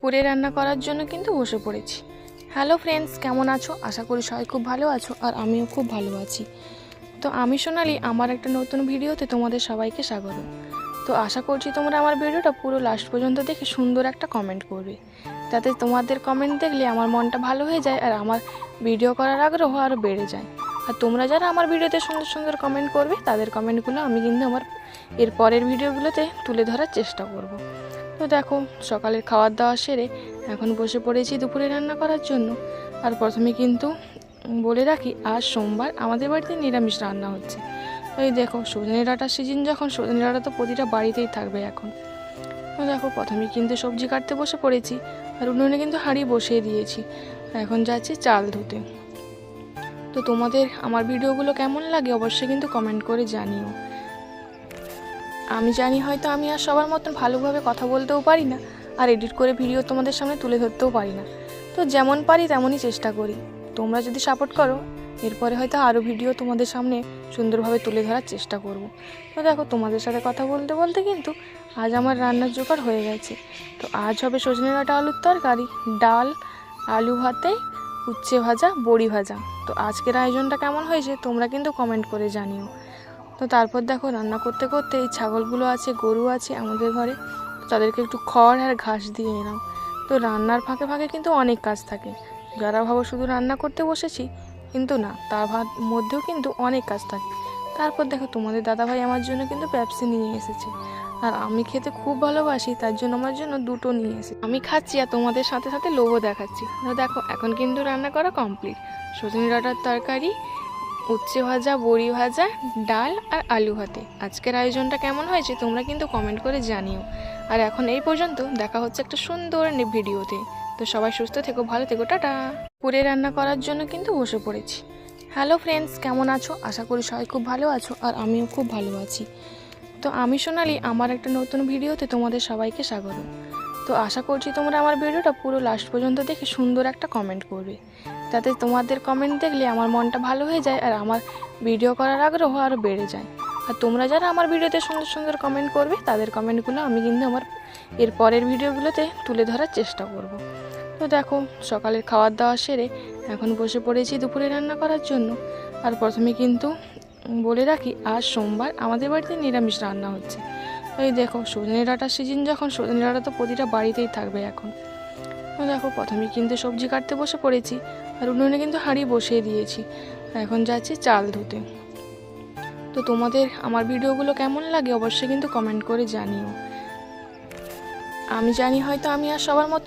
দুপুরে রান্না করার জন্য কিন্তু বসে পড়েছি। হ্যালো ফ্রেন্ডস, কেমন আছো? আশা করি সবাই খুব ভালো আছো আর আমিও খুব ভালো আছি। তো আমি সোনালি, আমার একটা নতুন ভিডিওতে তোমাদের সবাইকে স্বাগত। তো আশা করছি তোমরা আমার ভিডিওটা পুরো লাস্ট পর্যন্ত দেখে সুন্দর একটা কমেন্ট করবে, যাতে তোমাদের কমেন্ট দেখলে আমার মনটা ভালো হয়ে যায় আর আমার ভিডিও করার আগ্রহ আরও বেড়ে যায়। আর তোমরা যারা আমার ভিডিওতে সুন্দর সুন্দর কমেন্ট করবে তাদের কমেন্টগুলো আমি কিন্তু আমার এর পরের ভিডিওগুলোতে তুলে ধরার চেষ্টা করব। তো দেখো, সকালের খাওয়ার দাওয়া সেরে এখন বসে পড়েছি দুপুরে রান্না করার জন্য। আর প্রথমে কিন্তু বলে রাখি, আজ সোমবার আমাদের বাড়িতে নিরামিষ রান্না হচ্ছে। তো এই দেখো, সজনে ডাঁটার সিজন, যখন সজনে ডাঁটা তো প্রতিটা বাড়িতেই থাকবে এখন। তো দেখো, প্রথমে কিন্তু সবজি কাটতে বসে পড়েছি আর উনুনে কিন্তু হাঁড়ি বসিয়ে দিয়েছি। এখন যাচ্ছি চাল ধুতে। তো তোমাদের আমার ভিডিওগুলো কেমন লাগে অবশ্যই কিন্তু কমেন্ট করে জানিও। আমি জানি হয়তো আমি আর সবার মতন ভালোভাবে কথা বলতেও পারি না, আর এডিট করে ভিডিও তোমাদের সামনে তুলে ধরতেও পারি না। তো যেমন পারি তেমনই চেষ্টা করি। তোমরা যদি সাপোর্ট করো, এরপরে হয়তো আরও ভিডিও তোমাদের সামনে সুন্দরভাবে তুলে ধরার চেষ্টা করব। তো দেখো, তোমাদের সাথে কথা বলতে বলতে কিন্তু আজ আমার রান্নার জোগাড় হয়ে গেছে। তো আজ হবে সজনে ডাঁটা আলুর তরকারি, ডাল, আলু ভাতে, উচ্ছে ভাজা, বড়ি ভাজা। তো আজকের আয়োজনটা কেমন হয়েছে তোমরা কিন্তু কমেন্ট করে জানিও। তো তারপর দেখো, রান্না করতে করতে এই ছাগলগুলো আছে, গরু আছে আমাদের ঘরে, তাদেরকে একটু খড় আর ঘাস দিয়ে এলাম। তো রান্নার ফাঁকে ফাঁকে কিন্তু অনেক কাজ থাকে। যারা ভাবো শুধু রান্না করতে বসেছি, কিন্তু না, তার মধ্যেও কিন্তু অনেক কাজ থাকে। তারপর দেখো, তোমাদের দাদাভাই আমার জন্য কিন্তু পেপসি নিয়ে এসেছে। আর আমি খেতে খুব ভালোবাসি, তার জন্য আমার জন্য দুটো নিয়ে এসেছে। আমি খাচ্ছি আর তোমাদের সাথে সাথে লোভও দেখাচ্ছি। তো দেখো, এখন কিন্তু রান্না করা কমপ্লিট। সজনে ডাঁটার তরকারি, উচ্ছে ভাজা, বড়ি ভাজা, ডাল আর আলু ভাতে। আজকের আয়োজনটা কেমন হয়েছে তোমরা কিন্তু কমেন্ট করে জানিও। আর এখন এই পর্যন্ত, দেখা হচ্ছে একটা সুন্দর ভিডিওতে। তো সবাই সুস্থ থেকো, ভালো থেকো, টাটা। দুপুরে রান্না করার জন্য কিন্তু বসে পড়েছি। হ্যালো ফ্রেন্ডস, কেমন আছো? আশা করি সবাই খুব ভালো আছো আর আমিও খুব ভালো আছি। তো আমি সোনালি, আমার একটা নতুন ভিডিওতে তোমাদের সবাইকে স্বাগত। তো আশা করছি তোমরা আমার ভিডিওটা পুরো লাস্ট পর্যন্ত দেখে সুন্দর একটা কমেন্ট করবে, যাতে তোমাদের কমেন্ট দেখলে আমার মনটা ভালো হয়ে যায় আর আমার ভিডিও করার আগ্রহ আরও বেড়ে যায়। আর তোমরা যারা আমার ভিডিওতে সুন্দর সুন্দর কমেন্ট করবে তাদের কমেন্টগুলো আমি কিন্তু আমার এর পরের ভিডিওগুলোতে তুলে ধরার চেষ্টা করব। তো দেখো, সকালের খাওয়ার দাওয়া সেরে এখন বসে পড়েছি দুপুরে রান্না করার জন্য। আর প্রথমে কিন্তু বলে রাখি, আজ সোমবার আমাদের বাড়িতে নিরামিষ রান্না হচ্ছে। তো এই দেখো, সজনে ডাঁটার সিজন, যখন সজনে ডাঁটা তো প্রতিটা বাড়িতেই থাকবে এখন। তো দেখো, প্রথমে কিন্তু সবজি কাটতে বসে পড়েছি আর উনুনে কিন্তু হাঁড়ি বসিয়ে দিয়েছি। এখন যাচ্ছি চাল ধুতে। তো তোমাদের আমার ভিডিওগুলো কেমন লাগে অবশ্যই কিন্তু কমেন্ট করে জানিও। আমি জানি হয়তো আমি আর সবার মতো